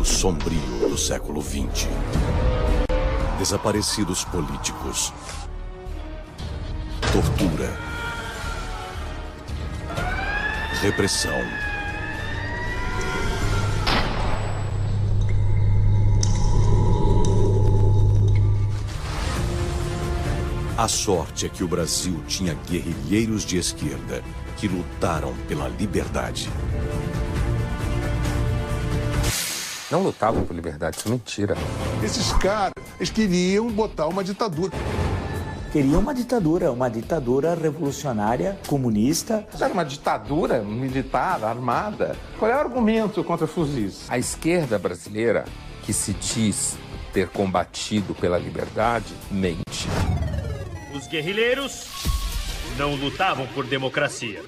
período sombrio do século XX. Desaparecidos políticos. Tortura. Repressão. A sorte é que o Brasil tinha guerrilheiros de esquerda que lutaram pela liberdade. Não lutavam por liberdade, isso é mentira. Esses caras, eles queriam botar uma ditadura. Queriam uma ditadura revolucionária, comunista. Era uma ditadura militar, armada. Qual é o argumento contra fuzis? A esquerda brasileira, que se diz ter combatido pela liberdade, mente. Os guerrilheiros não lutavam por democracia.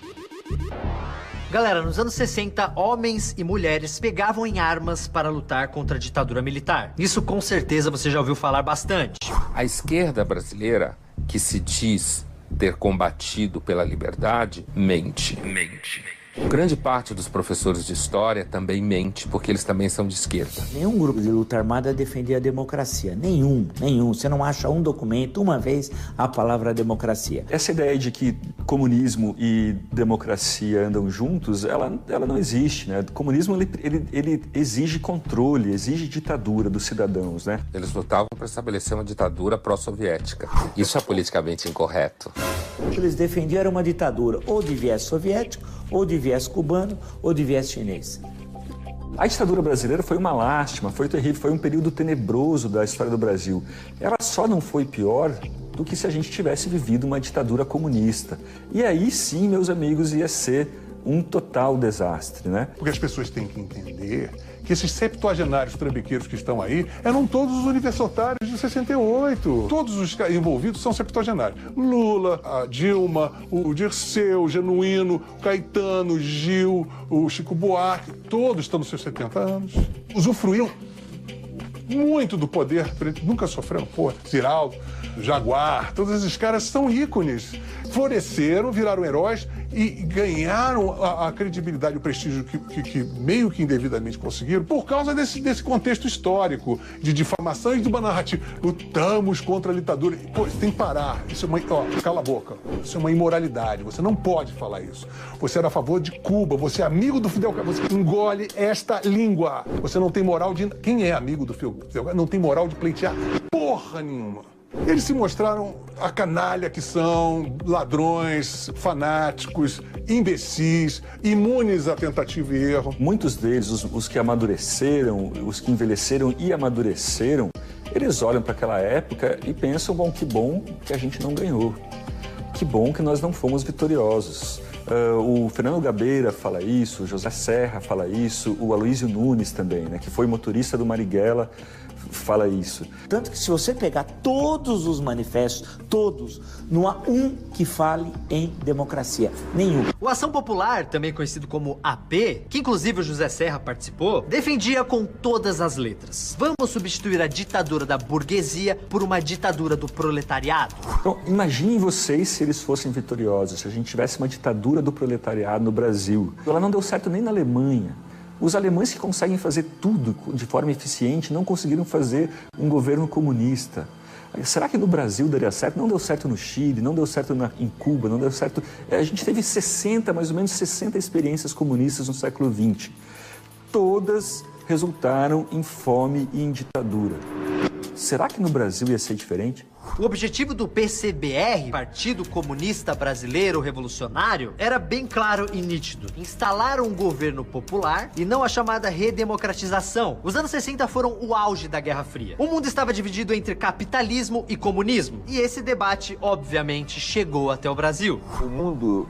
Galera, nos anos 60, homens e mulheres pegavam em armas para lutar contra a ditadura militar. Isso com certeza você já ouviu falar bastante. A esquerda brasileira, que se diz ter combatido pela liberdade, mente. Grande parte dos professores de história também mente, porque eles também são de esquerda. Nenhum grupo de luta armada defendia a democracia. Nenhum. Você não acha um documento, uma vez, a palavra democracia. Essa ideia de que comunismo e democracia andam juntos, ela não existe, né? O comunismo, ele exige controle, exige ditadura dos cidadãos, né? Eles lutavam para estabelecer uma ditadura pró-soviética. Isso é politicamente incorreto. O que eles defendiam era uma ditadura ou de viés soviético, ou de viés cubano, ou de viés chinês. A ditadura brasileira foi uma lástima, foi terrível, foi um período tenebroso da história do Brasil. Ela só não foi pior do que se a gente tivesse vivido uma ditadura comunista. E aí sim, meus amigos, ia ser um total desastre, né? Porque as pessoas têm que entender que esses septuagenários trambiqueiros que estão aí eram todos os universitários de 68. Todos os envolvidos são septuagenários. Lula, a Dilma, o Dirceu, o Genuíno, o Caetano, o Gil, o Chico Buarque, todos estão nos seus 70 anos. Usufruíram muito do poder, nunca sofreram, Ziraldo, Jaguar, todos esses caras são ícones. Floresceram, viraram heróis e ganharam a credibilidade e o prestígio que meio que indevidamente conseguiram por causa desse contexto histórico de difamação e de uma narrativa. Lutamos contra a ditadura. Você tem que parar. Isso é cala a boca. Isso é uma imoralidade. Você não pode falar isso. Você era a favor de Cuba. Você é amigo do Fidel Castro. Você engole esta língua. Você não tem moral de... Quem é amigo do Fidel Castro não tem moral de pleitear porra nenhuma. Eles se mostraram a canalha que são, ladrões, fanáticos, imbecis, imunes a tentativa e erro. Muitos deles, os que amadureceram, os que envelheceram e amadureceram, eles olham para aquela época e pensam, bom, que bom que a gente não ganhou. Que bom que nós não fomos vitoriosos. O Fernando Gabeira fala isso, o José Serra fala isso, o Aloysio Nunes também, né, que foi motorista do Marighella, fala isso. Tanto que se você pegar todos os manifestos, todos, não há um que fale em democracia. Nenhum. O Ação Popular, também conhecido como AP, que inclusive o José Serra participou, defendia com todas as letras: vamos substituir a ditadura da burguesia por uma ditadura do proletariado. Então, imaginem vocês se eles fossem vitoriosos, se a gente tivesse uma ditadura do proletariado no Brasil. Ela não deu certo nem na Alemanha. Os alemães que conseguem fazer tudo de forma eficiente não conseguiram fazer um governo comunista. Será que no Brasil daria certo? Não deu certo no Chile, não deu certo em Cuba, não deu certo... A gente teve mais ou menos 60 experiências comunistas no século XX. Todas resultaram em fome e em ditadura. Será que no Brasil ia ser diferente? O objetivo do PCBR, Partido Comunista Brasileiro Revolucionário, era bem claro e nítido: instalar um governo popular e não a chamada redemocratização. Os anos 60 foram o auge da Guerra Fria. O mundo estava dividido entre capitalismo e comunismo, e esse debate, obviamente, chegou até o Brasil. O mundo,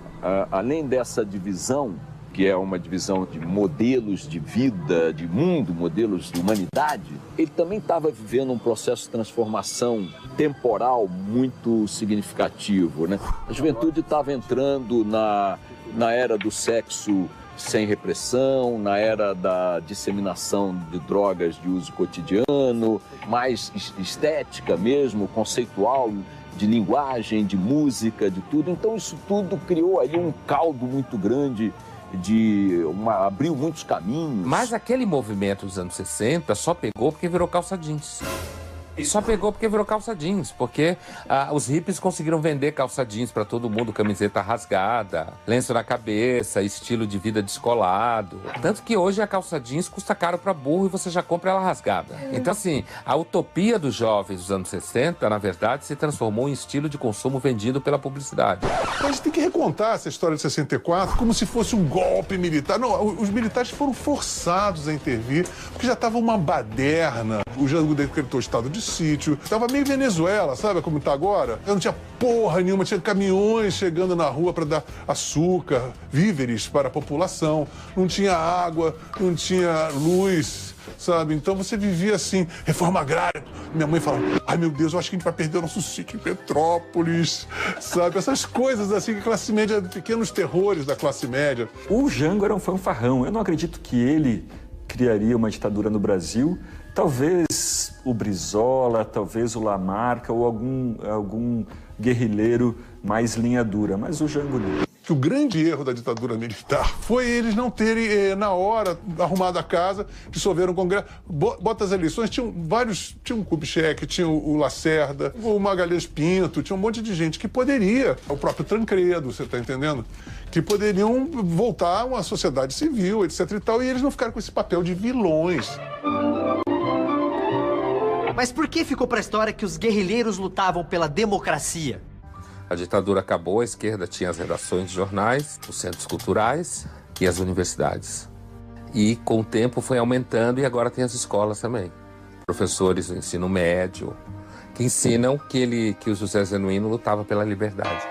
além dessa divisão, que é uma divisão de modelos de vida, de mundo, modelos de humanidade, ele também estava vivendo um processo de transformação temporal muito significativo, né? A juventude estava entrando na era do sexo sem repressão, na era da disseminação de drogas de uso cotidiano, mais estética mesmo, conceitual, de linguagem, de música, de tudo. Então isso tudo criou ali um caldo muito grande abriu muitos caminhos. Mas aquele movimento dos anos 60 só pegou porque virou calça jeans. Só pegou porque virou calça jeans, porque os hippies conseguiram vender calça jeans para todo mundo, camiseta rasgada, lenço na cabeça, estilo de vida descolado. Tanto que hoje a calça jeans custa caro para burro e você já compra ela rasgada. Então, assim, a utopia dos jovens dos anos 60, na verdade, se transformou em estilo de consumo vendido pela publicidade. A gente tem que recontar essa história de 64 como se fosse um golpe militar. Não, os militares foram forçados a intervir, porque já estava uma baderna. O Jango decretou estado de sítio. Tava meio Venezuela, sabe como tá agora? Eu não tinha porra nenhuma, tinha caminhões chegando na rua para dar açúcar, víveres para a população. Não tinha água, não tinha luz, sabe? Então você vivia assim, reforma agrária. Minha mãe falava, ai meu Deus, eu acho que a gente vai perder o nosso sítio em Petrópolis, sabe? Essas coisas assim, que a classe média, pequenos terrores da classe média. O Jango era um fanfarrão. Eu não acredito que ele criaria uma ditadura no Brasil. Talvez o Brizola, talvez o Lamarca ou algum guerrilheiro mais linha dura, mas o Jango não. Que o grande erro da ditadura militar foi eles não terem, na hora, arrumado a casa, dissolveram o Congresso. Bota as eleições, tinha o Kubitschek, tinha o Lacerda, o Magalhães Pinto, tinha um monte de gente que poderia, o próprio Tancredo, você está entendendo? Que poderiam voltar a uma sociedade civil, etc e tal, e eles não ficaram com esse papel de vilões. Mas por que ficou para a história que os guerrilheiros lutavam pela democracia? A ditadura acabou, a esquerda tinha as redações de jornais, os centros culturais e as universidades. E com o tempo foi aumentando e agora tem as escolas também. Professores do ensino médio que ensinam que o José Genuíno lutava pela liberdade.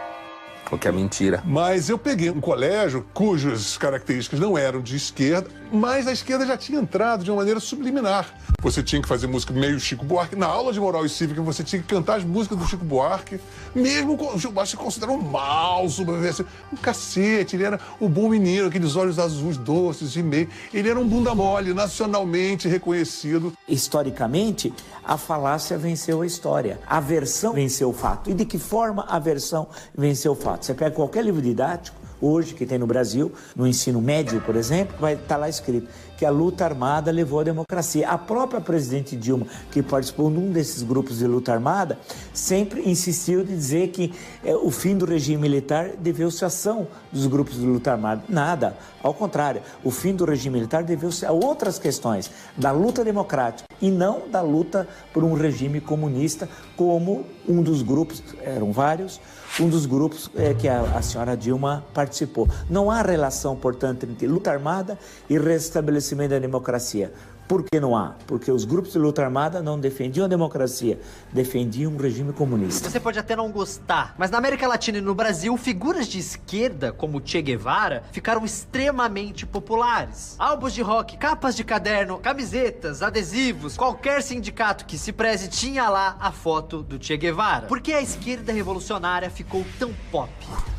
O que é mentira. Mas eu peguei um colégio cujas características não eram de esquerda, mas a esquerda já tinha entrado de uma maneira subliminar. Você tinha que fazer música meio Chico Buarque. Na aula de moral e cívica, você tinha que cantar as músicas do Chico Buarque. Mesmo o Chico Buarque se considerou mal, um cacete. Ele era o bom menino, aqueles olhos azuis, doces, de meio. Ele era um bunda mole, nacionalmente reconhecido. Historicamente, a falácia venceu a história. A versão venceu o fato. E de que forma a versão venceu o fato? Você pega qualquer livro didático, hoje, que tem no Brasil, no ensino médio, por exemplo, vai estar lá escrito que a luta armada levou à democracia. A própria presidente Dilma, que participou num desses grupos de luta armada, sempre insistiu de dizer que o fim do regime militar deveu-se à ação dos grupos de luta armada. Nada, ao contrário, o fim do regime militar deveu-se a outras questões, da luta democrática e não da luta por um regime comunista, como um dos grupos, eram vários, um dos grupos que a senhora Dilma participou. Não há relação, portanto, entre luta armada e restabelecimento da democracia. Por que não há? Porque os grupos de luta armada não defendiam a democracia, defendiam um regime comunista. Você pode até não gostar, mas na América Latina e no Brasil, figuras de esquerda, como Che Guevara, ficaram extremamente populares. Álbuns de rock, capas de caderno, camisetas, adesivos, qualquer sindicato que se preze tinha lá a foto do Che Guevara. Por que a esquerda revolucionária ficou tão pop?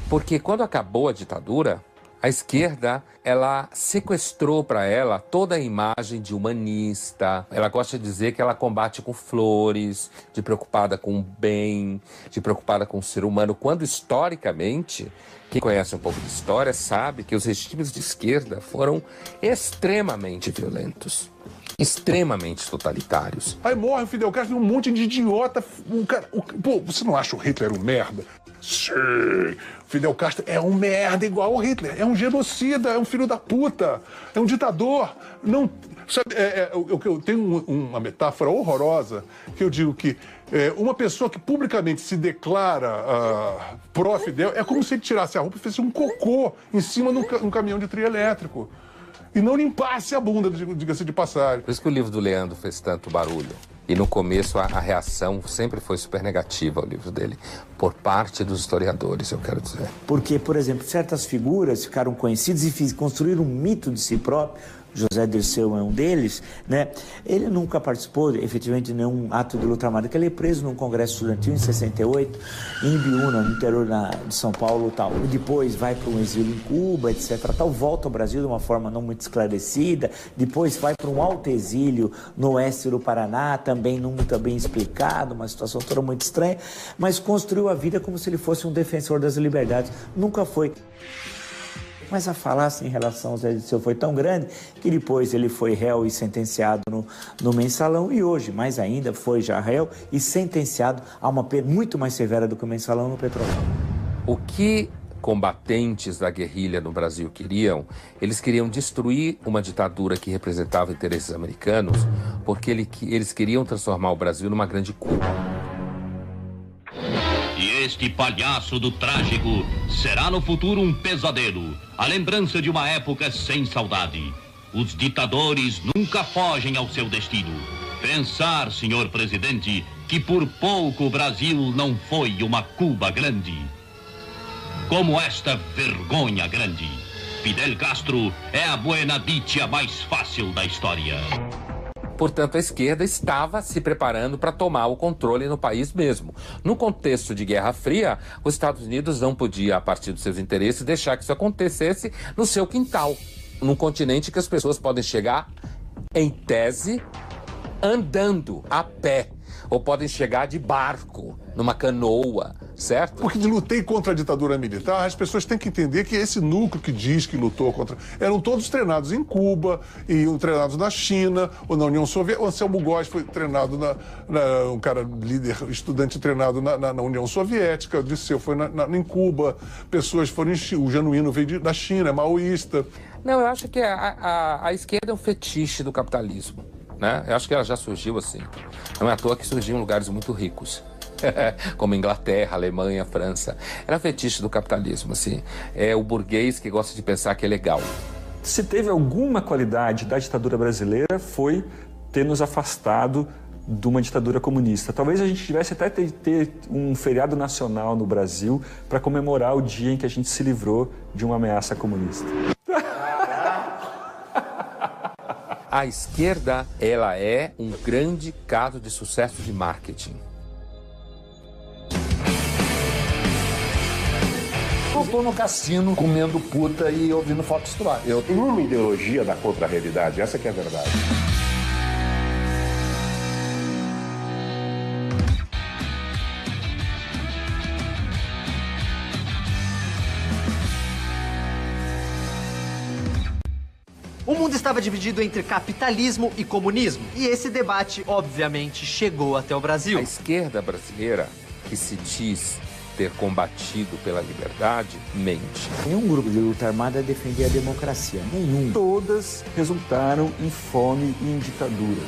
Porque quando acabou a ditadura, a esquerda, ela sequestrou para ela toda a imagem de humanista. Ela gosta de dizer que ela combate com flores, de preocupada com o bem, de preocupada com o ser humano, quando historicamente, quem conhece um pouco de história sabe que os regimes de esquerda foram extremamente violentos. Extremamente totalitários. Aí morre o Fidel Castro, um monte de idiota. Pô, você não acha o Hitler um merda? Sim, Fidel Castro é um merda igual ao Hitler. É um genocida, é um filho da puta, é um ditador. Não, sabe, eu tenho uma metáfora horrorosa que eu digo que uma pessoa que publicamente se declara pró-Fidel é como se ele tirasse a roupa e fizesse um cocô em cima de um caminhão de trio elétrico. E não limpasse a bunda, diga-se de passagem. Por isso que o livro do Leandro fez tanto barulho. E no começo a reação sempre foi super negativa ao livro dele, por parte dos historiadores, eu quero dizer. Porque, por exemplo, certas figuras ficaram conhecidas e construíram um mito de si próprio. José Dirceu é um deles, né? Ele nunca participou, efetivamente, de nenhum ato de luta armada, que ele é preso num congresso estudantil em 68, em Ibiúna, no interior de São Paulo, tal. E depois vai para um exílio em Cuba, etc, tal, volta ao Brasil de uma forma não muito esclarecida, depois vai para um alto exílio no oeste do Paraná, também não muito bem explicado, uma situação toda muito estranha, mas construiu a vida como se ele fosse um defensor das liberdades. Nunca foi. Mas a falácia em relação ao Zé Dirceu foi tão grande que depois ele foi réu e sentenciado no Mensalão e hoje, mais ainda, foi já réu e sentenciado a uma pena muito mais severa do que o Mensalão no Petrolão. O que combatentes da guerrilha no Brasil queriam? Eles queriam destruir uma ditadura que representava interesses americanos, porque eles queriam transformar o Brasil numa grande Cuba. E este palhaço do trágico será no futuro um pesadelo, a lembrança de uma época sem saudade. Os ditadores nunca fogem ao seu destino. Pensar, senhor presidente, que por pouco o Brasil não foi uma Cuba grande. Como esta vergonha grande. Fidel Castro é a buena dicha mais fácil da história. Portanto, a esquerda estava se preparando para tomar o controle no país mesmo. No contexto de Guerra Fria, os Estados Unidos não podia, a partir dos seus interesses, deixar que isso acontecesse no seu quintal. Num continente que as pessoas podem chegar, em tese, andando, a pé. Ou podem chegar de barco, numa canoa, certo? Porque lutei contra a ditadura militar, as pessoas têm que entender que esse núcleo que diz que lutou contra... Eram todos treinados em Cuba, e treinados na China, ou na União Soviética. O Anselmo Góes foi treinado um cara líder, estudante treinado na União Soviética, o Dirceu foi em Cuba, pessoas foram o Genuíno veio da China, é maoísta. Não, eu acho que a esquerda é um fetiche do capitalismo. Né? Eu acho que ela já surgiu assim. Não é à toa que surgiu em lugares muito ricos, como Inglaterra, Alemanha, França. Era fetiche do capitalismo, assim. É o burguês que gosta de pensar que é legal. Se teve alguma qualidade da ditadura brasileira, foi ter nos afastado de uma ditadura comunista. Talvez a gente tivesse até ter um feriado nacional no Brasil para comemorar o dia em que a gente se livrou de uma ameaça comunista. A esquerda, ela é um grande caso de sucesso de marketing. Eu tô no cassino comendo puta e ouvindo Foxtrot. Eu tenho uma ideologia da contra-realidade, essa que é a verdade. O mundo estava dividido entre capitalismo e comunismo. E esse debate, obviamente, chegou até o Brasil. A esquerda brasileira, que se diz ter combatido pela liberdade, mente. Nenhum grupo de luta armada defendia a democracia, nenhum. Todas resultaram em fome e em ditadura.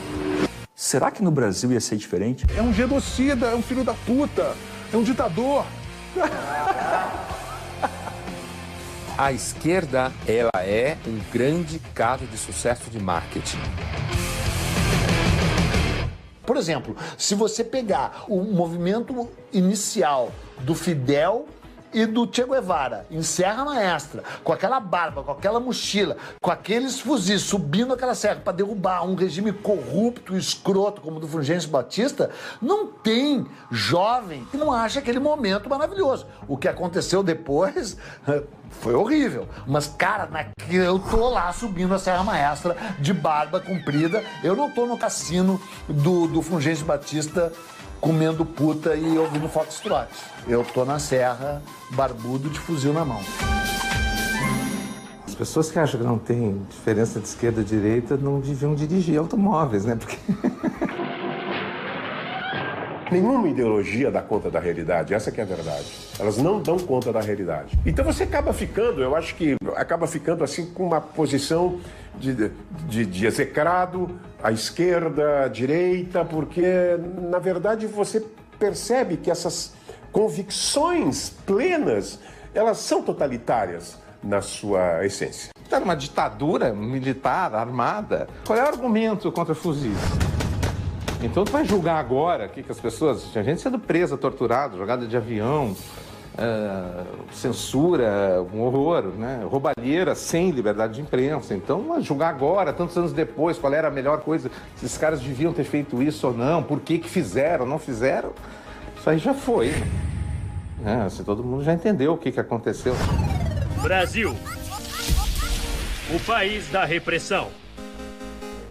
Será que no Brasil ia ser diferente? É um genocida, é um filho da puta, é um ditador. A esquerda, ela é um grande caso de sucesso de marketing. Por exemplo, se você pegar o movimento inicial do Fidel e do Che Guevara, em Serra Maestra, com aquela barba, com aquela mochila, com aqueles fuzis subindo aquela serra para derrubar um regime corrupto, escroto como o do Fulgêncio Batista, não tem jovem que não acha aquele momento maravilhoso. O que aconteceu depois foi horrível. Mas, cara, eu tô lá subindo a Serra Maestra de barba comprida, eu não tô no cassino do Fulgêncio Batista comendo puta e ouvindo Foxtrot. Eu tô na serra, barbudo, de fuzil na mão. As pessoas que acham que não tem diferença de esquerda e direita não deviam dirigir automóveis, né? Porque... Nenhuma ideologia dá conta da realidade, essa que é a verdade. Elas não dão conta da realidade. Então você acaba ficando, eu acho que acaba ficando assim com uma posição de execrado, à esquerda, à direita, porque na verdade você percebe que essas convicções plenas, elas são totalitárias na sua essência. Está numa ditadura militar, armada. Qual é o argumento contra fuzis? Então tu vai julgar agora que as pessoas... Tinha gente sendo presa, torturada, jogada de avião, censura, um horror, né? Roubalheira sem liberdade de imprensa. Então, vai julgar agora, tantos anos depois, qual era a melhor coisa, se esses caras deviam ter feito isso ou não, por que fizeram, não fizeram, isso aí já foi. Assim, todo mundo já entendeu o que aconteceu. Brasil, o país da repressão.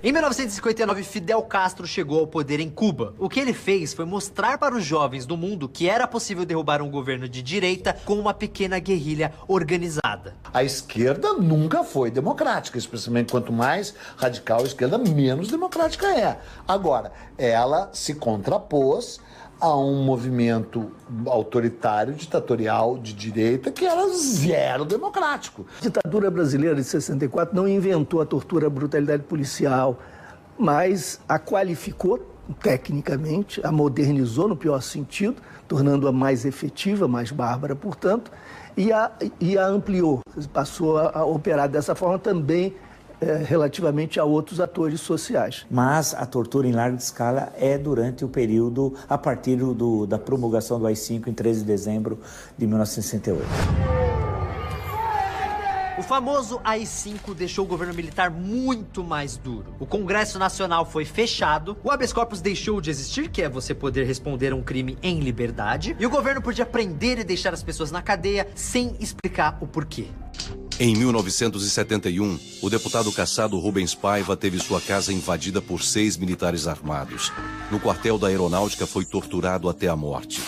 Em 1959, Fidel Castro chegou ao poder em Cuba. O que ele fez foi mostrar para os jovens do mundo que era possível derrubar um governo de direita com uma pequena guerrilha organizada. A esquerda nunca foi democrática, especialmente quanto mais radical a esquerda, menos democrática é. Agora, ela se contrapôs a um movimento autoritário, ditatorial, de direita, que era zero democrático. A ditadura brasileira de 64 não inventou a tortura, a brutalidade policial, mas a qualificou tecnicamente, a modernizou no pior sentido, tornando-a mais efetiva, mais bárbara, portanto, e a ampliou. Passou a operar dessa forma também relativamente a outros atores sociais. Mas a tortura em larga escala é durante o período, a partir da promulgação do AI-5 em 13 de dezembro de 1968. O famoso AI-5 deixou o governo militar muito mais duro. O Congresso Nacional foi fechado, o habeas corpus deixou de existir, que é você poder responder a um crime em liberdade, e o governo podia prender e deixar as pessoas na cadeia sem explicar o porquê. Em 1971, o deputado cassado Rubens Paiva teve sua casa invadida por 6 militares armados. No quartel da Aeronáutica foi torturado até a morte.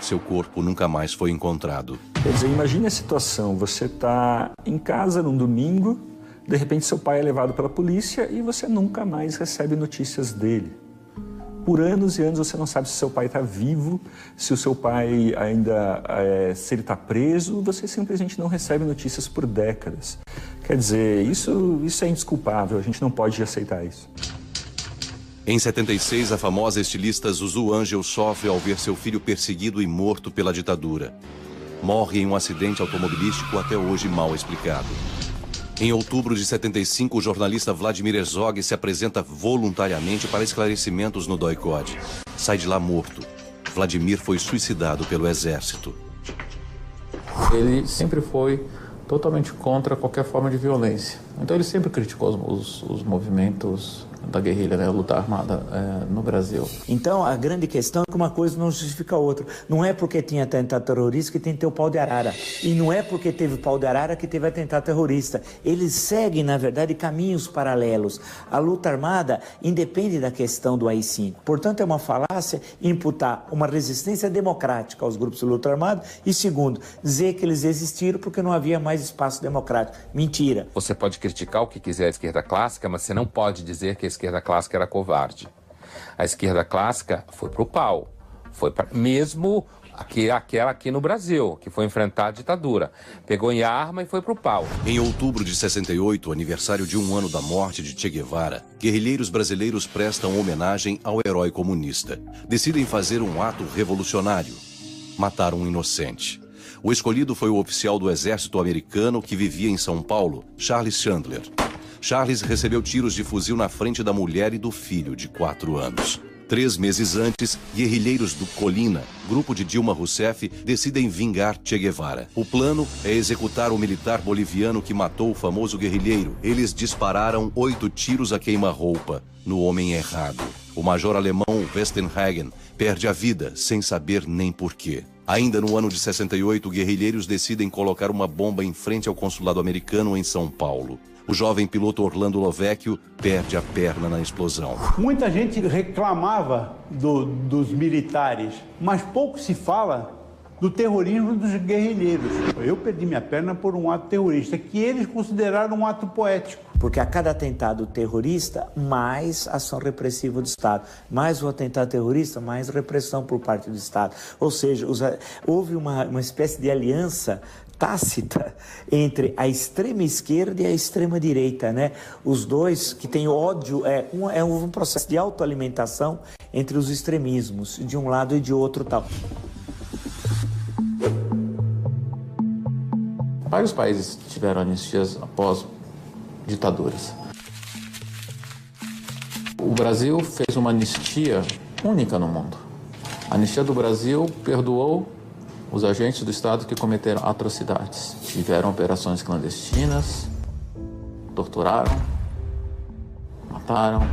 Seu corpo nunca mais foi encontrado. Quer dizer, imagine a situação, você está em casa num domingo, de repente seu pai é levado pela polícia e você nunca mais recebe notícias dele. Por anos e anos você não sabe se seu pai está vivo, se o seu pai ainda, se ele está preso, você simplesmente não recebe notícias por décadas. Quer dizer, isso é indesculpável, a gente não pode aceitar isso. Em 76, a famosa estilista Zuzu Angel sofre ao ver seu filho perseguido e morto pela ditadura. Morre em um acidente automobilístico até hoje mal explicado. Em outubro de 75, o jornalista Vladimir Herzog se apresenta voluntariamente para esclarecimentos no DOI-CODE. Sai de lá morto. Vladimir foi suicidado pelo exército. Ele sempre foi totalmente contra qualquer forma de violência. Então ele sempre criticou os movimentos da guerrilha, né, a luta armada no Brasil. Então a grande questão é que uma coisa não justifica a outra. Não é porque tinha atentado terrorista que tem que ter o pau de arara. E não é porque teve pau de arara que teve atentado terrorista. Eles seguem, na verdade, caminhos paralelos. A luta armada independe da questão do AI-5. Portanto, é uma falácia imputar uma resistência democrática aos grupos de luta armada e, segundo, dizer que eles existiram porque não havia mais espaço democrático. Mentira. Você pode criticar o que quiser a esquerda clássica, mas você não pode dizer que a esquerda clássica era covarde. A esquerda clássica foi pro pau. Foi pra... Mesmo aquela aqui no Brasil, que foi enfrentar a ditadura. Pegou em arma e foi pro pau. Em outubro de 68, aniversário de 1 ano da morte de Che Guevara, guerrilheiros brasileiros prestam homenagem ao herói comunista. Decidem fazer um ato revolucionário. Matar um inocente. O escolhido foi o oficial do exército americano que vivia em São Paulo, Charles Chandler. Charles recebeu tiros de fuzil na frente da mulher e do filho de 4 anos. 3 meses antes, guerrilheiros do Colina, grupo de Dilma Rousseff, decidem vingar Che Guevara. O plano é executar o militar boliviano que matou o famoso guerrilheiro. Eles dispararam 8 tiros a queima-roupa no homem errado. O major alemão Westenhagen perde a vida sem saber nem porquê. Ainda no ano de 68, guerrilheiros decidem colocar uma bomba em frente ao consulado americano em São Paulo. O jovem piloto Orlando Lovecchio perde a perna na explosão. Muita gente reclamava dos militares, mas pouco se fala do terrorismo dos guerrilheiros. Eu perdi minha perna por um ato terrorista, que eles consideraram um ato poético. Porque a cada atentado terrorista, mais ação repressiva do Estado. Mais o atentado terrorista, mais repressão por parte do Estado. Ou seja, houve uma espécie de aliança tácita entre a extrema esquerda e a extrema direita, né? Os dois que têm ódio, um processo de autoalimentação entre os extremismos, de um lado e de outro tal. Vários países tiveram anistias após ditaduras. O Brasil fez uma anistia única no mundo. A anistia do Brasil perdoou os agentes do Estado que cometeram atrocidades. Tiveram operações clandestinas, torturaram, mataram.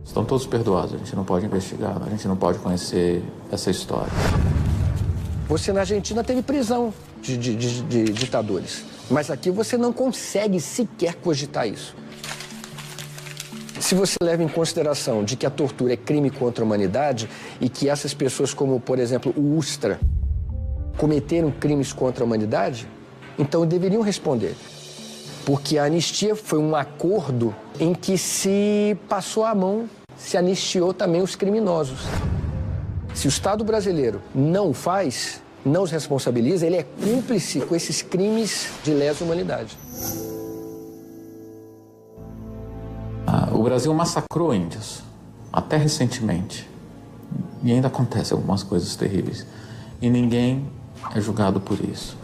Estão todos perdoados, a gente não pode investigar, a gente não pode conhecer essa história. Você na Argentina teve prisão de ditadores, mas aqui você não consegue sequer cogitar isso. Se você leva em consideração de que a tortura é crime contra a humanidade e que essas pessoas, como, por exemplo, o Ustra, cometeram crimes contra a humanidade, então deveriam responder. Porque a anistia foi um acordo em que se passou a mão, se anistiou também os criminosos. Se o Estado brasileiro não faz, não os responsabiliza, ele é cúmplice com esses crimes de lesa humanidade. O Brasil massacrou índios, até recentemente. E ainda acontecem algumas coisas terríveis. E ninguém é julgado por isso.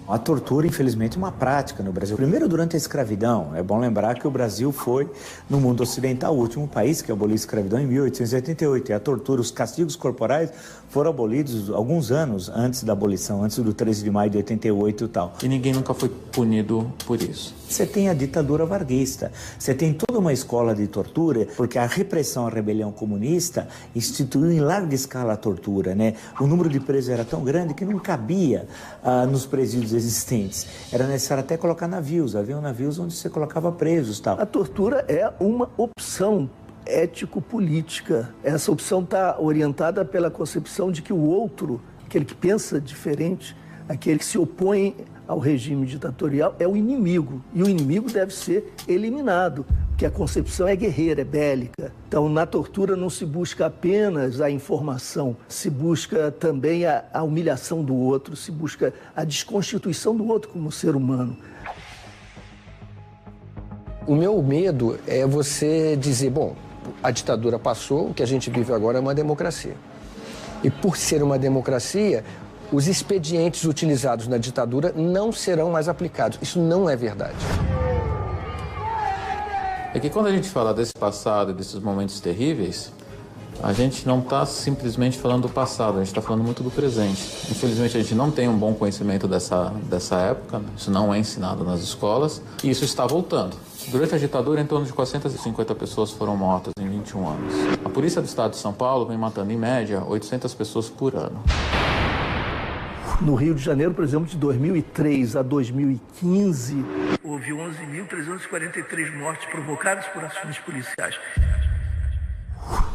A tortura, infelizmente, é uma prática no Brasil. Primeiro, durante a escravidão. É bom lembrar que o Brasil foi, no mundo ocidental, o último país que aboliu a escravidão em 1888. E a tortura, os castigos corporais foram abolidos alguns anos antes da abolição, antes do 13 de maio de 88 e tal. E ninguém nunca foi punido por isso. Você tem a ditadura varguista, você tem toda uma escola de tortura, porque a repressão à rebelião comunista instituiu em larga escala a tortura, né? O número de presos era tão grande que não cabia nos presídios existentes. Era necessário até colocar navios, havia navios onde você colocava presos, tal. A tortura é uma opção ético-política. Essa opção está orientada pela concepção de que o outro, aquele que pensa diferente, aquele que se opõe ao regime ditatorial, é o inimigo. E o inimigo deve ser eliminado, porque a concepção é guerreira, é bélica. Então, na tortura não se busca apenas a informação, se busca também a humilhação do outro, se busca a desconstituição do outro como ser humano. O meu medo é você dizer, bom, a ditadura passou, o que a gente vive agora é uma democracia. E por ser uma democracia, os expedientes utilizados na ditadura não serão mais aplicados. Isso não é verdade. É que quando a gente fala desse passado e desses momentos terríveis, a gente não está simplesmente falando do passado, a gente está falando muito do presente. Infelizmente, a gente não tem um bom conhecimento dessa época, né? Isso não é ensinado nas escolas, e isso está voltando. Durante a ditadura, em torno de 450 pessoas foram mortas em 21 anos. A Polícia do Estado de São Paulo vem matando, em média, 800 pessoas por ano. No Rio de Janeiro, por exemplo, de 2003 a 2015, houve 11.343 mortes provocadas por ações policiais.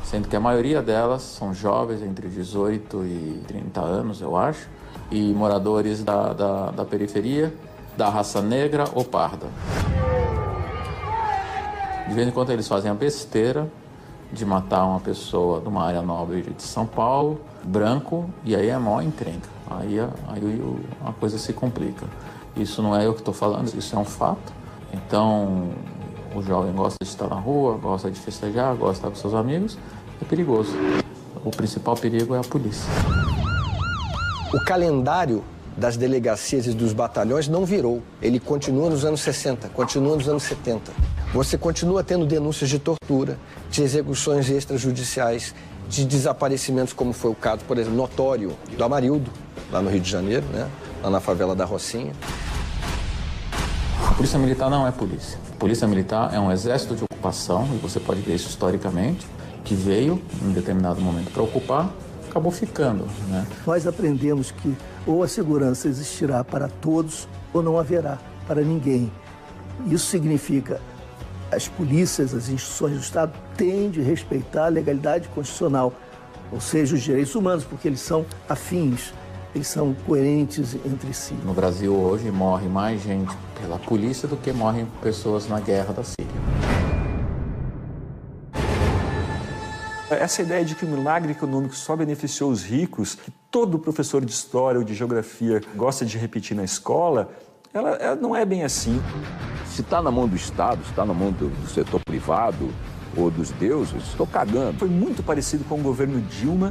Sendo que a maioria delas são jovens, entre 18 e 30 anos, eu acho, e moradores da periferia, da raça negra ou parda. De vez em quando eles fazem a besteira de matar uma pessoa de uma área nobre de São Paulo, branco, e aí é maior encrenca. Aí a coisa se complica. Isso não é eu que estou falando, isso é um fato. Então, o jovem gosta de estar na rua, gosta de festejar, gosta de estar com seus amigos, é perigoso. O principal perigo é a polícia. O calendário das delegacias e dos batalhões não virou. Ele continua nos anos 60, continua nos anos 70. Você continua tendo denúncias de tortura, de execuções extrajudiciais, de desaparecimentos, como foi o caso, por exemplo, notório do Amarildo, lá no Rio de Janeiro, né? Lá na favela da Rocinha. A Polícia Militar não é polícia. A Polícia Militar é um exército de ocupação, e você pode ver isso historicamente, que veio em determinado momento para ocupar, acabou ficando, né? Nós aprendemos que ou a segurança existirá para todos ou não haverá para ninguém. Isso significa as polícias, as instituições do Estado têm de respeitar a legalidade constitucional, ou seja, os direitos humanos, porque eles são afins, eles são coerentes entre si. No Brasil hoje morre mais gente pela polícia do que morrem pessoas na guerra da Síria. Essa ideia de que o milagre econômico só beneficiou os ricos, que todo professor de história ou de geografia gosta de repetir na escola, ela não é bem assim. Se está na mão do Estado, se está na mão do setor privado ou dos deuses, estou cagando. Foi muito parecido com o governo Dilma.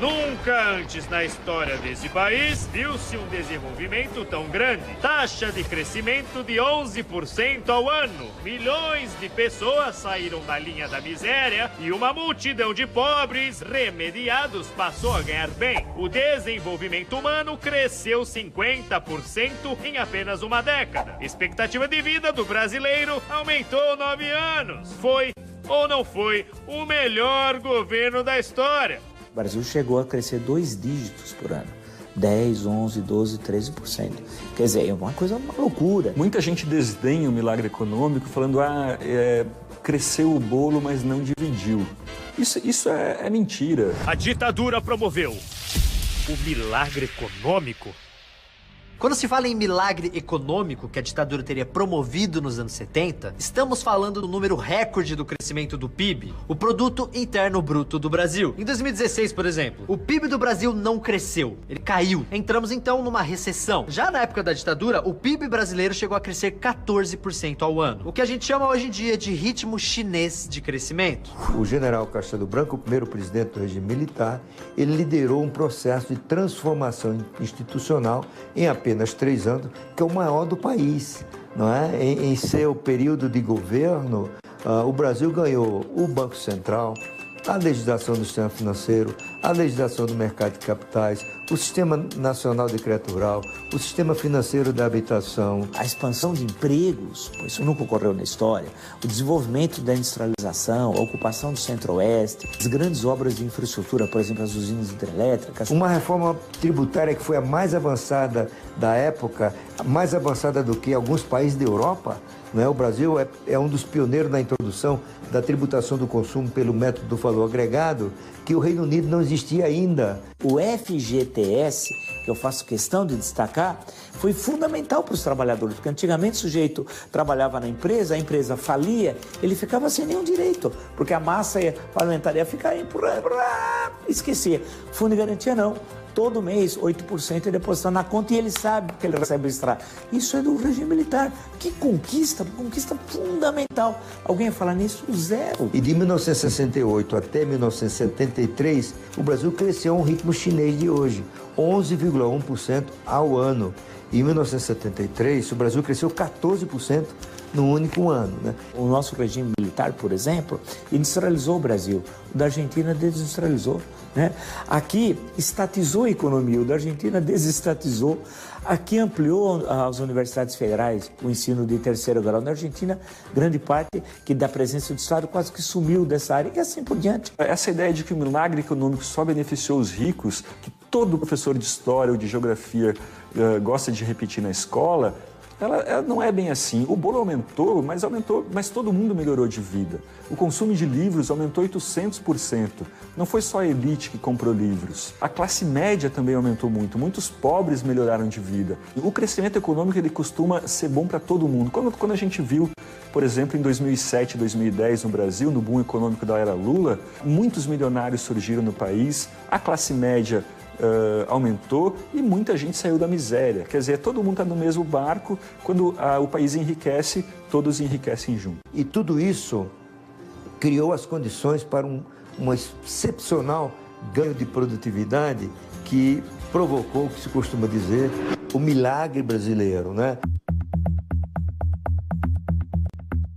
Nunca antes na história desse país viu-se um desenvolvimento tão grande. Taxa de crescimento de 11% ao ano. Milhões de pessoas saíram da linha da miséria e uma multidão de pobres remediados passou a ganhar bem. O desenvolvimento humano cresceu 50% em apenas uma década. Expectativa de vida do brasileiro aumentou 9 anos. Foi ou não foi o melhor governo da história? O Brasil chegou a crescer 2 dígitos por ano. 10, 11, 12, 13%. Quer dizer, é uma loucura. Muita gente desdenha o milagre econômico, falando, cresceu o bolo, mas não dividiu. Isso é mentira. A ditadura promoveu o milagre econômico. Quando se fala em milagre econômico que a ditadura teria promovido nos anos 70, estamos falando do número recorde do crescimento do PIB, o Produto Interno Bruto do Brasil. Em 2016, por exemplo, o PIB do Brasil não cresceu, ele caiu. Entramos então numa recessão. Já na época da ditadura, o PIB brasileiro chegou a crescer 14% ao ano, o que a gente chama hoje em dia de ritmo chinês de crescimento. O general Castelo Branco, o primeiro presidente do regime militar, ele liderou um processo de transformação institucional em apenas 3 anos, que é o maior do país, não é? Em seu período de governo, o Brasil ganhou o Banco Central, a legislação do sistema financeiro, a legislação do mercado de capitais, o Sistema Nacional de Crédito Rural, o Sistema Financeiro da Habitação. A expansão de empregos, isso nunca ocorreu na história, o desenvolvimento da industrialização, a ocupação do Centro-Oeste, as grandes obras de infraestrutura, por exemplo, as usinas hidrelétricas. Uma reforma tributária que foi a mais avançada da época, mais avançada do que alguns países da Europa. O Brasil é um dos pioneiros na introdução da tributação do consumo pelo método do valor agregado, que o Reino Unido não existia ainda. O FGTS, que eu faço questão de destacar, foi fundamental para os trabalhadores, porque antigamente o sujeito trabalhava na empresa, a empresa falia, ele ficava sem nenhum direito, porque a massa parlamentar ia ficar esquecia. Fundo de garantia não. Todo mês, 8% é depositado na conta e ele sabe que ele recebe o extra. Isso é do regime militar. Que conquista fundamental. Alguém ia falar nisso? Zero. E de 1968 até 1973, o Brasil cresceu a um ritmo chinês de hoje, 11,1% ao ano. E em 1973, o Brasil cresceu 14% no único ano, né? O nosso regime militar, por exemplo, industrializou o Brasil. O da Argentina desindustrializou, né? Aqui estatizou a economia, o da Argentina desestatizou. Aqui ampliou as universidades federais, o ensino de 3º grau. Na Argentina, grande parte que da presença do Estado quase que sumiu dessa área e assim por diante. Essa ideia de que o milagre econômico só beneficiou os ricos, que todo professor de história ou de geografia gosta de repetir na escola, ela não é bem assim. O bolo aumentou, mas todo mundo melhorou de vida. O consumo de livros aumentou 800%. Não foi só a elite que comprou livros. A classe média também aumentou muito. Muitos pobres melhoraram de vida. O crescimento econômico ele costuma ser bom para todo mundo. Quando a gente viu, por exemplo, em 2007, 2010 no Brasil, no boom econômico da era Lula, muitos milionários surgiram no país, a classe média aumentou e muita gente saiu da miséria. Quer dizer, todo mundo está no mesmo barco. Quando o país enriquece, todos enriquecem junto. E tudo isso criou as condições para um excepcional ganho de produtividade que provocou o que se costuma dizer o milagre brasileiro, né?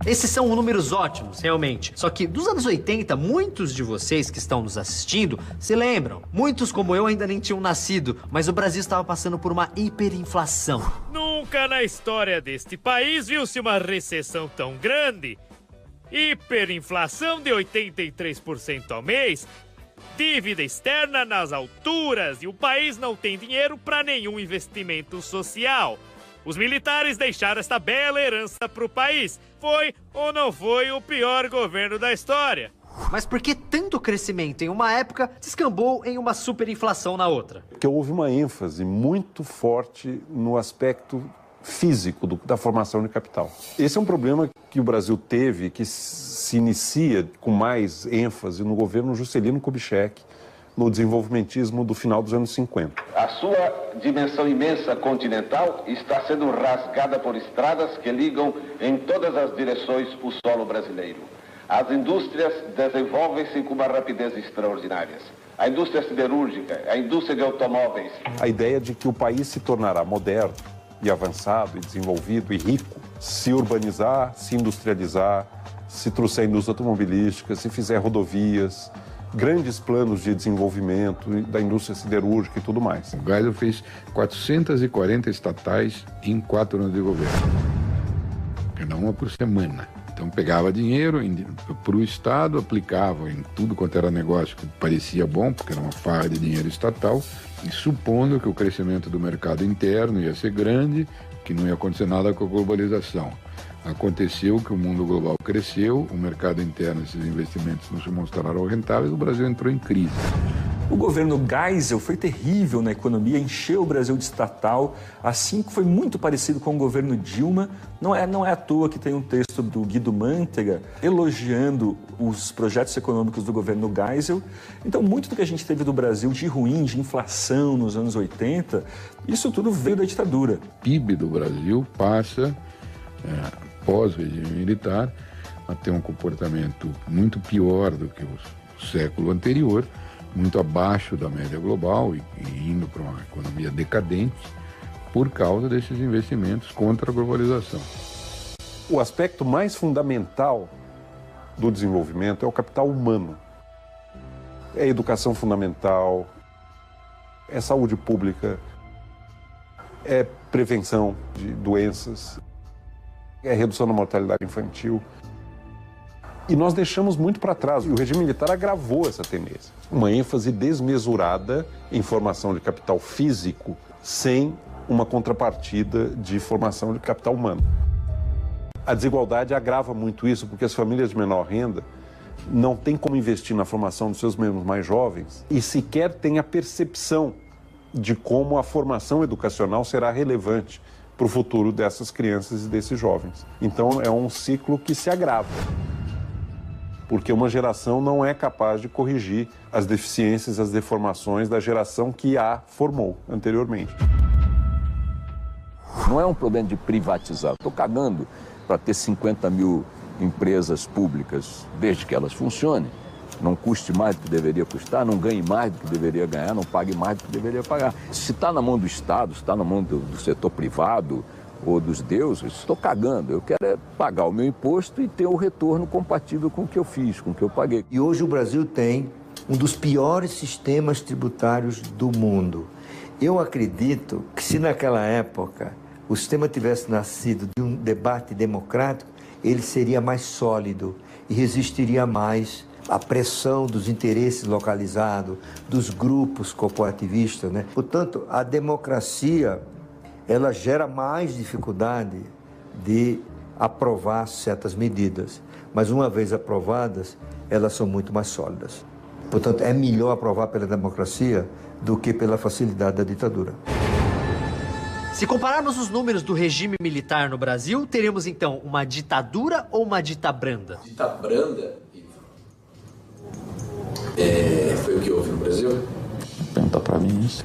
Esses são números ótimos, realmente. Só que dos anos 80, muitos de vocês que estão nos assistindo se lembram. Muitos, como eu, ainda nem tinham nascido, mas o Brasil estava passando por uma hiperinflação. Nunca na história deste país viu-se uma recessão tão grande. Hiperinflação de 83% ao mês, dívida externa nas alturas e o país não tem dinheiro para nenhum investimento social. Os militares deixaram esta bela herança para o país. Foi ou não foi o pior governo da história? Mas por que tanto crescimento em uma época descambou em uma superinflação na outra? Porque houve uma ênfase muito forte no aspecto físico da formação de capital. Esse é um problema que o Brasil teve, que se inicia com mais ênfase no governo Juscelino Kubitschek, no desenvolvimentismo do final dos anos 50. A sua dimensão imensa continental está sendo rasgada por estradas que ligam em todas as direções o solo brasileiro. As indústrias desenvolvem-se com uma rapidez extraordinária. A indústria siderúrgica, a indústria de automóveis. A ideia de que o país se tornará moderno e avançado e desenvolvido e rico, se urbanizar, se industrializar, se trouxer a indústria automobilística, se fizer rodovias, grandes planos de desenvolvimento da indústria siderúrgica e tudo mais. O Geisel fez 440 estatais em 4 anos de governo, cada uma por semana. Então Então pegava dinheiro para o Estado, aplicava em tudo quanto era negócio que parecia bom, porque era uma farra de dinheiro estatal, e supondo que o crescimento do mercado interno ia ser grande, que não ia acontecer nada com a globalização. Aconteceu que o mundo global cresceu, o mercado interno, esses investimentos não se mostraram rentáveis, o Brasil entrou em crise. O governo Geisel foi terrível na economia, encheu o Brasil de estatal, assim que foi muito parecido com o governo Dilma. Não é à toa que tem um texto do Guido Mantega elogiando os projetos econômicos do governo Geisel. Então, muito do que a gente teve do Brasil de ruim, de inflação nos anos 80, isso tudo veio da ditadura. O PIB do Brasil passa, pós-regime militar, a ter um comportamento muito pior do que o século anterior, muito abaixo da média global e indo para uma economia decadente por causa desses investimentos contra a globalização. O aspecto mais fundamental do desenvolvimento é o capital humano. É educação fundamental, é saúde pública, é prevenção de doenças, é redução da mortalidade infantil. E nós deixamos muito para trás, e o regime militar agravou essa tendência. Uma ênfase desmesurada em formação de capital físico, sem uma contrapartida de formação de capital humano. A desigualdade agrava muito isso, porque as famílias de menor renda não têm como investir na formação dos seus membros mais jovens e sequer têm a percepção de como a formação educacional será relevante para o futuro dessas crianças e desses jovens. Então é um ciclo que se agrava, porque uma geração não é capaz de corrigir as deficiências, as deformações da geração que a formou anteriormente. Não é um problema de privatizar. Estou cagando para ter 50 mil empresas públicas, desde que elas funcionem. Não custe mais do que deveria custar, não ganhe mais do que deveria ganhar, não pague mais do que deveria pagar. Se está na mão do Estado, se está na mão do setor privado ou dos deuses, estou cagando. Eu quero é pagar o meu imposto e ter o retorno compatível com o que eu fiz, com o que eu paguei. E hoje o Brasil tem um dos piores sistemas tributários do mundo. Eu acredito que se naquela época o sistema tivesse nascido de um debate democrático, ele seria mais sólido e resistiria mais à pressão dos interesses localizados, dos grupos corporativistas, né? Portanto, a democracia, ela gera mais dificuldade de aprovar certas medidas, mas uma vez aprovadas, elas são muito mais sólidas. Portanto, é melhor aprovar pela democracia do que pela facilidade da ditadura. Se compararmos os números do regime militar no Brasil, teremos então uma ditadura ou uma ditabranda? Ditabranda? Foi o que houve no Brasil? Pergunta pra mim isso.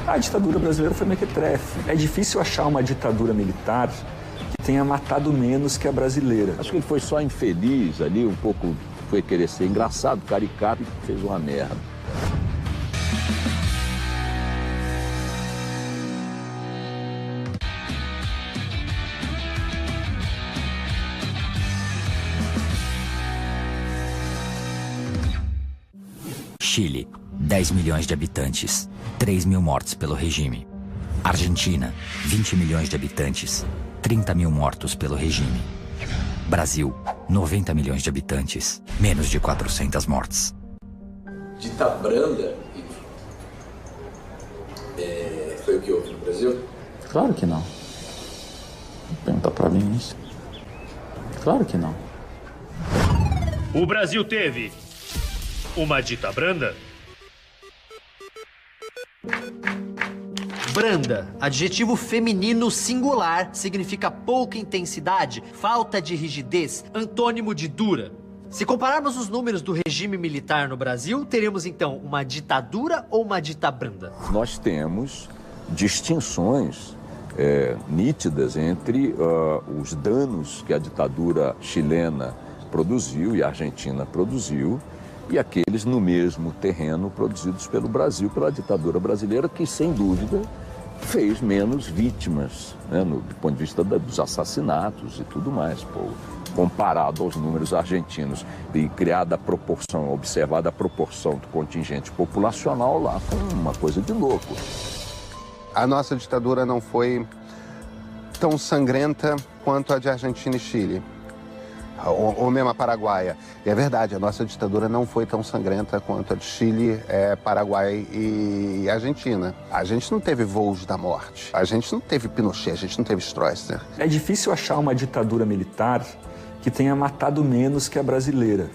A ditadura brasileira foi mequetrefe. É difícil achar uma ditadura militar que tenha matado menos que a brasileira. Acho que ele foi só infeliz ali, um pouco foi querer ser engraçado, caricato e fez uma merda. Chile, 10 milhões de habitantes, 3 mil mortes pelo regime. Argentina, 20 milhões de habitantes, 30 mil mortos pelo regime. Brasil, 90 milhões de habitantes, menos de 400 mortes. Ditabranda? Foi o que houve no Brasil? Claro que não. Pergunta pra mim isso. Claro que não. O Brasil teve uma ditabranda? Branda, adjetivo feminino singular, significa pouca intensidade, falta de rigidez, antônimo de dura. Se compararmos os números do regime militar no Brasil, teremos então uma ditadura ou uma ditabranda? Nós temos distinções nítidas entre os danos que a ditadura chilena produziu e a Argentina produziu, e aqueles no mesmo terreno produzidos pelo Brasil, pela ditadura brasileira, que sem dúvida fez menos vítimas, né, do ponto de vista dos assassinatos e tudo mais, comparado aos números argentinos. E criada a proporção, observada a proporção do contingente populacional lá, foi uma coisa de louco. A nossa ditadura não foi tão sangrenta quanto a de Argentina e Chile. ou mesmo a paraguaia. E é verdade, a nossa ditadura não foi tão sangrenta quanto a de Chile, Paraguai e Argentina. A gente não teve voos da morte, a gente não teve Pinochet, a gente não teve Stroessner. É difícil achar uma ditadura militar que tenha matado menos que a brasileira.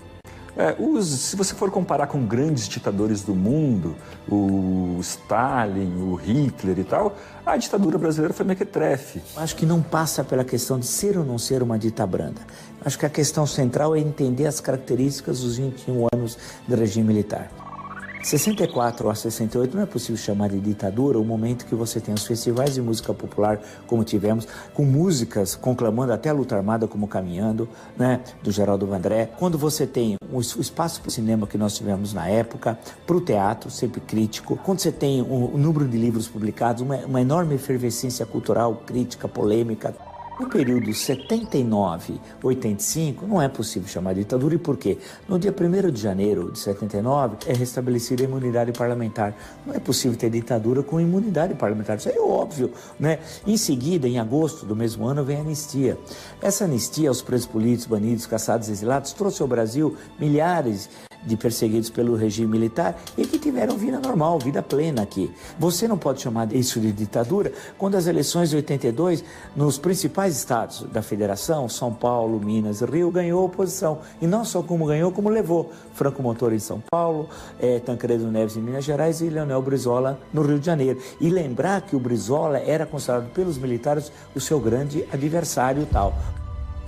Se você for comparar com grandes ditadores do mundo, o Stalin, o Hitler e tal, a ditadura brasileira foi mequetrefe. Acho que não passa pela questão de ser ou não ser uma ditabranda. Acho que a questão central é entender as características dos 21 anos do regime militar. 64 a 68 não é possível chamar de ditadura o momento que você tem os festivais de música popular, como tivemos, com músicas conclamando até a luta armada como Caminhando, né, do Geraldo Vandré. Quando você tem o espaço para o cinema que nós tivemos na época, para o teatro, sempre crítico. Quando você tem um número de livros publicados, uma enorme efervescência cultural, crítica, polêmica. No período 79-85, não é possível chamar de ditadura. E por quê? No dia 1º de janeiro de 79, é restabelecida a imunidade parlamentar. Não é possível ter ditadura com imunidade parlamentar. Isso é óbvio, né? Em seguida, em agosto do mesmo ano, vem a anistia. Essa anistia aos presos políticos, banidos, caçados, exilados, trouxe ao Brasil milhares de perseguidos pelo regime militar e que tiveram vida normal, vida plena aqui. Você não pode chamar isso de ditadura quando as eleições de 82, nos principais estados da federação, São Paulo, Minas e Rio, ganhou a oposição. E não só como ganhou, como levou. Franco Montoro em São Paulo, Tancredo Neves em Minas Gerais e Leonel Brizola no Rio de Janeiro. E lembrar que o Brizola era considerado pelos militares o seu grande adversário e tal.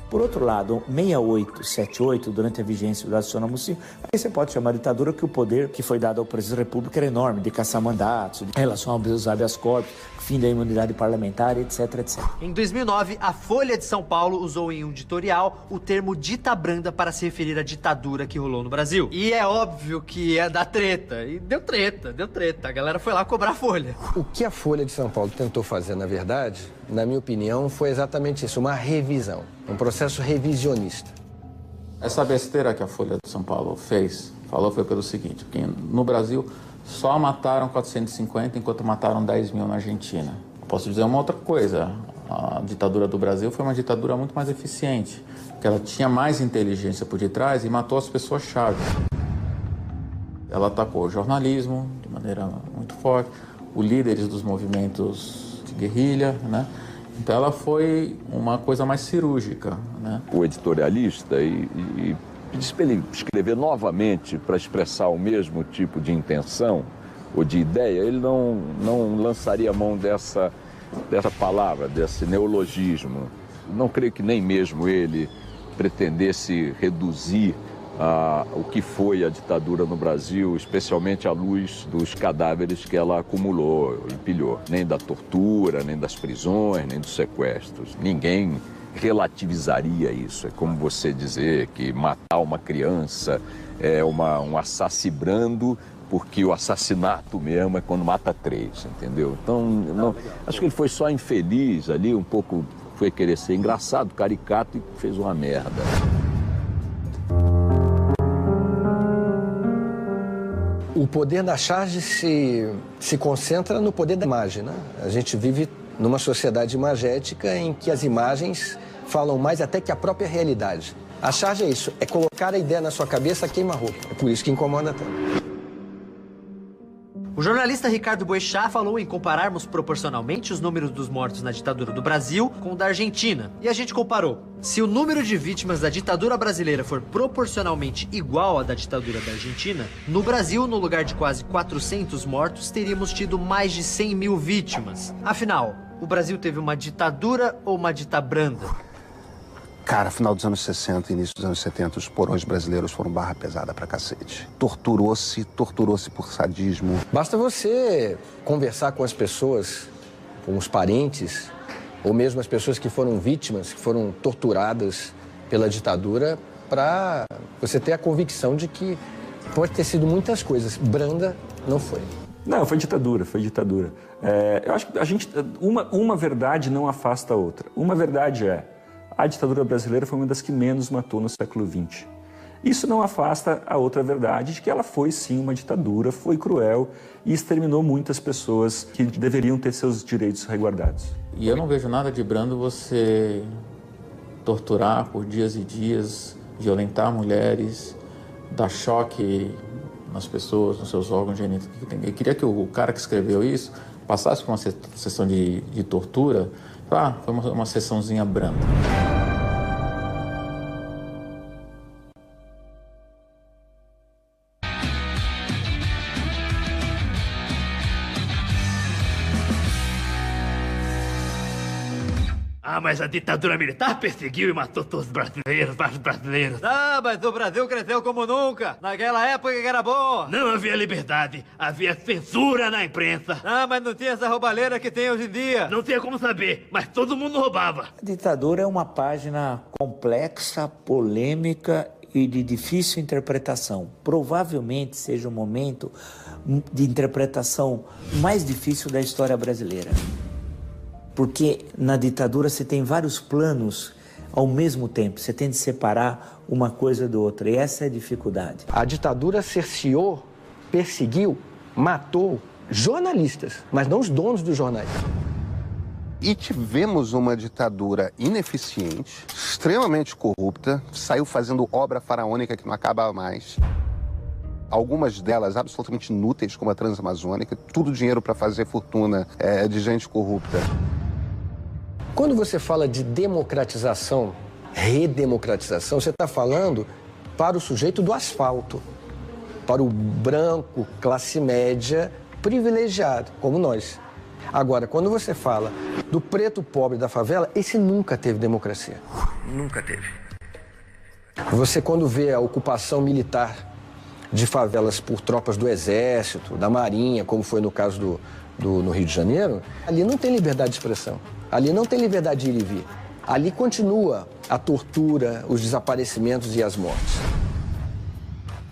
Por outro lado, 68, 78, durante a vigência do Adson Amusim, aí você pode chamar de ditadura que o poder que foi dado ao presidente da República era enorme, de caçar mandatos, de relação aos habeas corpus, fim da imunidade parlamentar, etc, etc. Em 2009, a Folha de São Paulo usou em um editorial o termo ditabranda para se referir à ditadura que rolou no Brasil. E é óbvio que ia dar treta. E deu treta. A galera foi lá cobrar a Folha. O que a Folha de São Paulo tentou fazer, na verdade, na minha opinião, foi exatamente isso, uma revisão, um processo revisionista. Essa besteira que a Folha de São Paulo falou foi pelo seguinte, que no Brasil só mataram 450 enquanto mataram 10 mil na Argentina. Posso dizer uma outra coisa, a ditadura do Brasil foi uma ditadura muito mais eficiente, porque ela tinha mais inteligência por detrás e matou as pessoas-chave. Ela atacou o jornalismo de maneira muito forte, os líderes dos movimentos de guerrilha, né? Então ela foi uma coisa mais cirúrgica, né? O editorialista e disse para ele escrever novamente para expressar o mesmo tipo de intenção ou de ideia, ele não lançaria a mão dessa palavra, desse neologismo. Não creio que nem mesmo ele pretendesse reduzir o que foi a ditadura no Brasil, especialmente à luz dos cadáveres que ela acumulou, empilhou. Nem da tortura, nem das prisões, nem dos sequestros. Ninguém relativizaria isso. É como você dizer que matar uma criança é um assassibrando, porque o assassinato mesmo é quando mata 3, entendeu? Então, acho que ele foi só infeliz ali, um pouco foi querer ser engraçado, caricato e fez uma merda. O poder da charge se concentra no poder da imagem, né? A gente vive numa sociedade imagética em que as imagens falam mais até que a própria realidade. A charge é isso, é colocar a ideia na sua cabeça, queima-roupa. É por isso que incomoda tanto. O jornalista Ricardo Boechat falou em compararmos proporcionalmente os números dos mortos na ditadura do Brasil com o da Argentina. E a gente comparou. Se o número de vítimas da ditadura brasileira for proporcionalmente igual à da ditadura da Argentina, no Brasil, no lugar de quase 400 mortos, teríamos tido mais de 100 mil vítimas. Afinal, o Brasil teve uma ditadura ou uma ditabranda? Cara, final dos anos 60 e início dos anos 70, os porões brasileiros foram barra pesada pra cacete. Torturou-se por sadismo. Basta você conversar com as pessoas, com os parentes, ou mesmo as pessoas que foram vítimas, que foram torturadas pela ditadura, para você ter a convicção de que pode ter sido muitas coisas. Branda não foi. Não, foi ditadura. Eu acho que uma verdade não afasta a outra. Uma verdade é: a ditadura brasileira foi uma das que menos matou no século XX. Isso não afasta a outra verdade de que ela foi sim uma ditadura, foi cruel e exterminou muitas pessoas que deveriam ter seus direitos resguardados. E eu não vejo nada de brando você torturar por dias e dias, violentar mulheres, dar choque nas pessoas, nos seus órgãos genitais. Eu queria que o cara que escreveu isso passasse por uma sessão de tortura. Foi uma sessãozinha branda. Mas a ditadura militar perseguiu e matou todos os brasileiros, vários brasileiros. Mas o Brasil cresceu como nunca. Naquela época que era boa. Não havia liberdade, havia censura na imprensa. Mas não tinha essa roubalheira que tem hoje em dia. Não tinha como saber, mas todo mundo roubava. A ditadura é uma página complexa, polêmica e de difícil interpretação. Provavelmente seja o momento de interpretação mais difícil da história brasileira. Porque na ditadura você tem vários planos ao mesmo tempo. Você tem de separar uma coisa do outro. E essa é a dificuldade. A ditadura cerceou, perseguiu, matou jornalistas, mas não os donos dos jornais. E tivemos uma ditadura ineficiente, extremamente corrupta, saiu fazendo obra faraônica que não acaba mais. Algumas delas absolutamente inúteis, como a Transamazônica, tudo dinheiro para fazer fortuna de gente corrupta. Quando você fala de democratização, redemocratização, você está falando para o sujeito do asfalto, para o branco, classe média, privilegiado, como nós. Agora, quando você fala do preto pobre da favela, esse nunca teve democracia. Nunca teve. Você, quando vê a ocupação militar de favelas por tropas do Exército, da Marinha, como foi no caso no Rio de Janeiro, ali não tem liberdade de expressão. Ali não tem liberdade de ir e vir. Ali continua a tortura, os desaparecimentos e as mortes.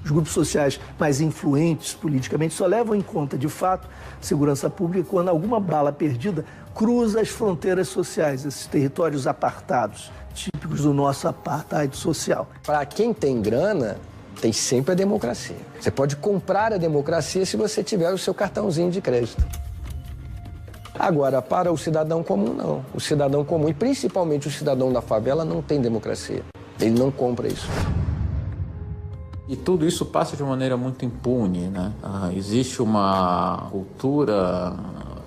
Os grupos sociais mais influentes politicamente só levam em conta, de fato, segurança pública quando alguma bala perdida cruza as fronteiras sociais, esses territórios apartados, típicos do nosso apartheid social. Para quem tem grana, tem sempre a democracia. Você pode comprar a democracia se você tiver o seu cartãozinho de crédito. Agora, para o cidadão comum, não. O cidadão comum, e principalmente o cidadão da favela, não tem democracia. Ele não compra isso. E tudo isso passa de uma maneira muito impune, né? Existe uma cultura,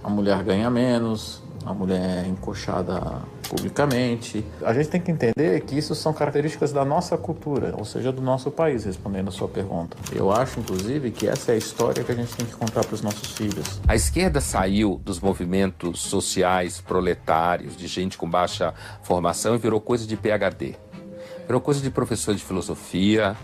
a mulher ganha menos, a mulher é encoxada publicamente. A gente tem que entender que isso são características da nossa cultura, ou seja, do nosso país, respondendo a sua pergunta. Eu acho, inclusive, que essa é a história que a gente tem que contar para os nossos filhos. A esquerda saiu dos movimentos sociais proletários, de gente com baixa formação, e virou coisa de PhD. Virou coisa de professor de filosofia,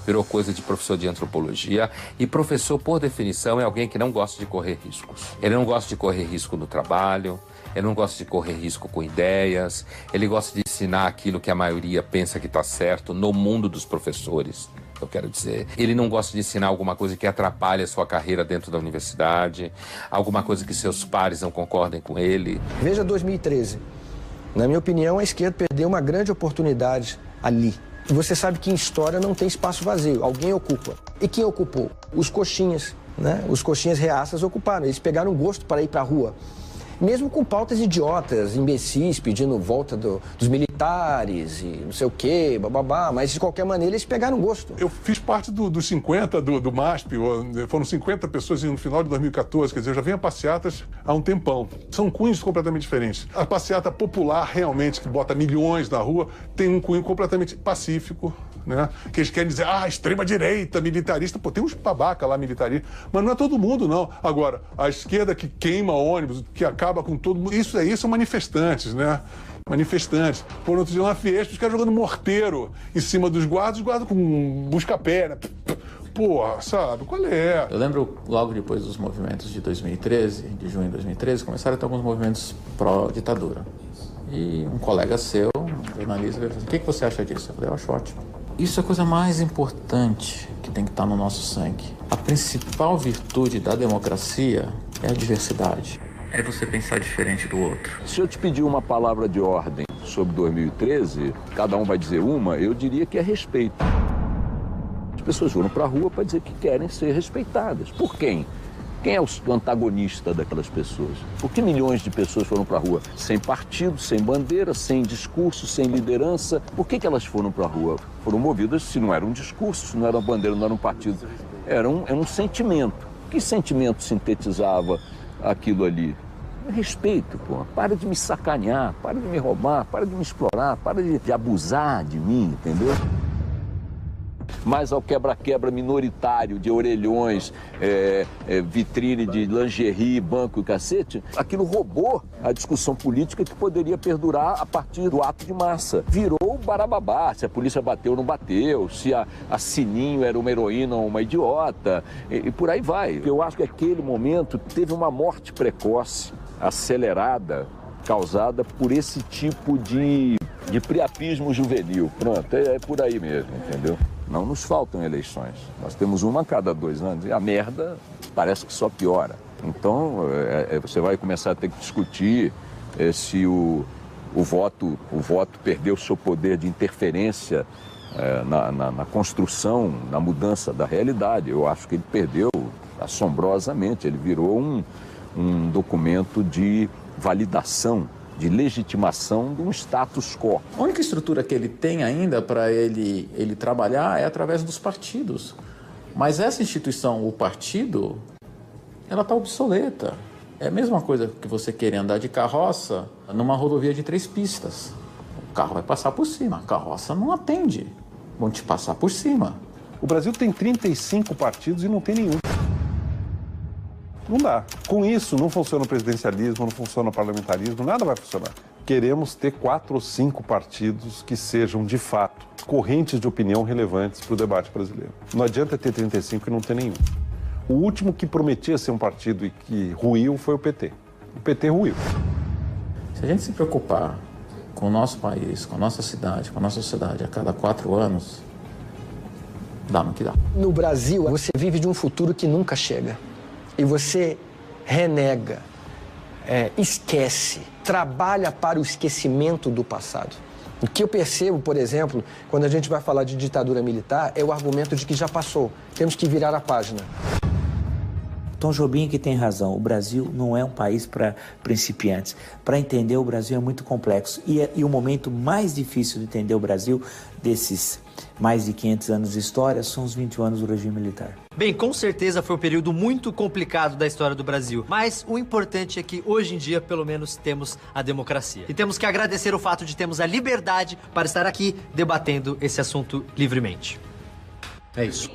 virou coisa de professor de antropologia. E professor, por definição, é alguém que não gosta de correr riscos. Ele não gosta de correr risco no trabalho, ele não gosta de correr risco com ideias, ele gosta de ensinar aquilo que a maioria pensa que está certo no mundo dos professores, eu quero dizer. Ele não gosta de ensinar alguma coisa que atrapalhe a sua carreira dentro da universidade, alguma coisa que seus pares não concordem com ele. Veja 2013. Na minha opinião, a esquerda perdeu uma grande oportunidade ali. Você sabe que em história não tem espaço vazio, alguém ocupa. E quem ocupou? Os coxinhas, né? Os coxinhas reaças ocuparam, eles pegaram gosto para ir para a rua. Mesmo com pautas idiotas, imbecis, pedindo volta dos militares e não sei o quê, bababá, mas de qualquer maneira eles pegaram gosto. Eu fiz parte dos 50 do MASP, foram 50 pessoas no final de 2014, quer dizer, eu já venho a passeatas há um tempão. São cunhos completamente diferentes. A passeata popular, realmente, que bota milhões na rua, tem um cunho completamente pacífico, né? Que eles querem dizer, extrema-direita, militarista. Pô, tem uns babaca lá, militarista, mas não é todo mundo, não. Agora, a esquerda que queima ônibus, que acaba com todo mundo, isso aí são manifestantes, né? Manifestantes. Por outro dia, na Fiesp, os caras jogando morteiro em cima dos guardas, os guardas com busca-pé, né? Porra, sabe? Qual é? Eu lembro, logo depois dos movimentos de 2013, de junho de 2013, começaram a ter alguns movimentos pró-ditadura. E um colega seu, um jornalista, veio falar, o que você acha disso? Eu falei, eu acho ótimo. Isso é a coisa mais importante que tem que estar no nosso sangue. A principal virtude da democracia é a diversidade. É você pensar diferente do outro. Se eu te pedir uma palavra de ordem sobre 2013, cada um vai dizer uma, eu diria que é respeito. As pessoas foram para a rua para dizer que querem ser respeitadas. Por quem? Quem é o antagonista daquelas pessoas? Por que milhões de pessoas foram para a rua? Sem partido, sem bandeira, sem discurso, sem liderança. Por que elas foram para a rua? Foram movidas, se não era um discurso, se não era uma bandeira, não era um partido. Era um sentimento. Que sentimento sintetizava aquilo ali? Respeito, pô. Para de me sacanear, para de me roubar, para de me explorar, para de abusar de mim, entendeu? Mas ao quebra-quebra minoritário de orelhões, vitrine de lingerie, banco e cacete, aquilo roubou a discussão política que poderia perdurar a partir do ato de massa. Virou barababá, se a polícia bateu ou não bateu, se a Sininho era uma heroína ou uma idiota, e por aí vai. Eu acho que aquele momento teve uma morte precoce, acelerada, causada por esse tipo de priapismo juvenil. Pronto, é por aí mesmo, entendeu? Não nos faltam eleições. Nós temos uma a cada 2 anos e a merda parece que só piora. Então, você vai começar a ter que discutir se o voto perdeu o seu poder de interferência na construção, na mudança da realidade. Eu acho que ele perdeu assombrosamente. Ele virou um documento de validação, de legitimação de um status quo. A única estrutura que ele tem ainda para ele trabalhar é através dos partidos. Mas essa instituição, o partido, ela está obsoleta. É a mesma coisa que você querer andar de carroça numa rodovia de 3 pistas. O carro vai passar por cima, a carroça não atende. Vão te passar por cima. O Brasil tem 35 partidos e não tem nenhum. Não dá. Com isso, não funciona o presidencialismo, não funciona o parlamentarismo, nada vai funcionar. Queremos ter 4 ou 5 partidos que sejam, de fato, correntes de opinião relevantes para o debate brasileiro. Não adianta ter 35 e não ter nenhum. O último que prometia ser um partido e que ruiu foi o PT. O PT ruiu. Se a gente se preocupar com o nosso país, com a nossa cidade, com a nossa sociedade a cada 4 anos, dá no que dá. No Brasil, você vive de um futuro que nunca chega. E você renega, esquece, trabalha para o esquecimento do passado. O que eu percebo, por exemplo, quando a gente vai falar de ditadura militar, é o argumento de que já passou, temos que virar a página. Tom Jobim que tem razão, o Brasil não é um país para principiantes. Para entender o Brasil é muito complexo e o momento mais difícil de entender o Brasil, desses mais de 500 anos de história, são os 21 anos do regime militar. Bem, com certeza foi um período muito complicado da história do Brasil, mas o importante é que hoje em dia, pelo menos, temos a democracia. E temos que agradecer o fato de termos a liberdade para estar aqui debatendo esse assunto livremente. É isso.